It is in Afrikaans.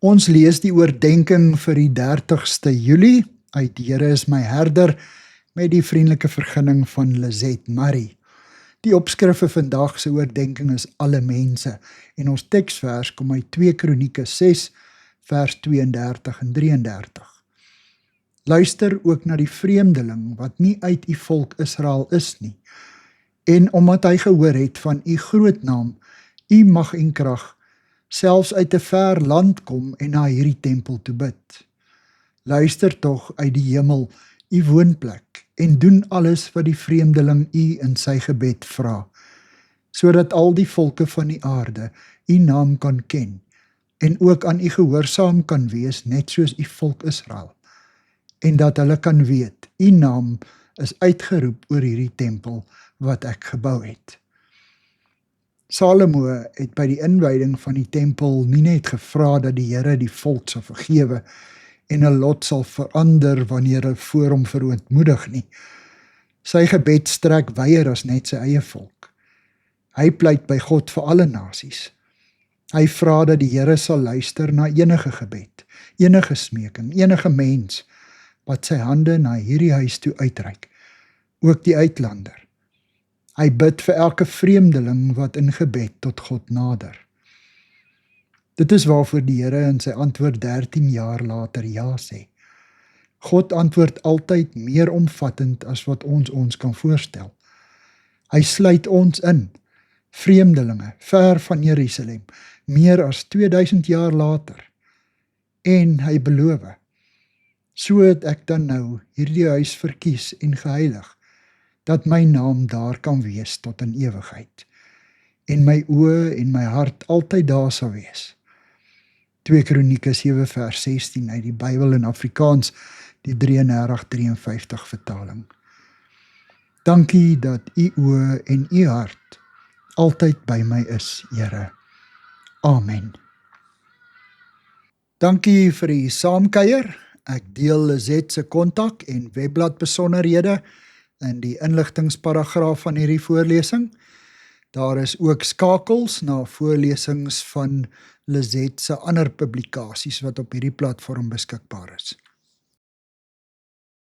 Ons lees die oordenking vir die 30ste Julie uit Die Here is my herder met die vriendelike vergunning van Lizet Murray. Die opskrif vir vandag se oordenking is alle mense en ons teksvers kom uit 2 Kronieke 6 vers 32 en 33. Luister ook na die vreemdeling wat nie uit u volk Israel is nie, en omdat hy gehoor het van u groot naam, u mag en krag, selfs uit 'n ver land kom en na hierdie tempel toe bid. Luister tog uit die hemel, u woonplek, en doen alles wat die vreemdeling u in sy gebed vra, sodat al die volke van die aarde u naam kan ken, en ook aan u gehoorsaam kan wees, net soos u volk Israel, en dat hulle kan weet, u naam is uitgeroep oor hierdie tempel wat ek gebou het. Salomo het by die inwyding van die tempel nie net gevra dat die Here die volk sal vergewe en 'n lot sal verander wanneer hulle voor hom verootmoedig nie. Sy gebed strek wyer as net sy eie volk. Hy pleit by God vir alle nasies. Hy vra dat die Here sal luister na enige gebed, enige smeking, enige mens wat sy hande na hierdie huis toe uitreik, ook die uitlander. Hy bid vir elke vreemdeling wat in gebed tot God nader. Dit is waarvoor die Here in sy antwoord 13 jaar later ja sê. God antwoord altyd meer omvattend as wat ons kan voorstel. Hy sluit ons in, vreemdelinge, ver van Jerusalem, meer as 2000 jaar later. En hy beloof, so het ek dan nou hierdie huis verkies en geheilig, dat my naam daar kan wees tot in ewigheid, en my oë en my hart altyd daar sal wees. 2 Kronieke 7 vers 16 uit die Bybel in Afrikaans, die 3353 vertaling. Dankie dat u oë en u hart altyd by my is, Here. Amen. Dankie vir die saamkuier. Ek deel Lizet se kontak en webblad besonderhede in die inligtingsparagraaf van hierdie voorlesing. Daar is ook skakels na voorlesings van Lizet se ander publikasies wat op hierdie platform beskikbaar is.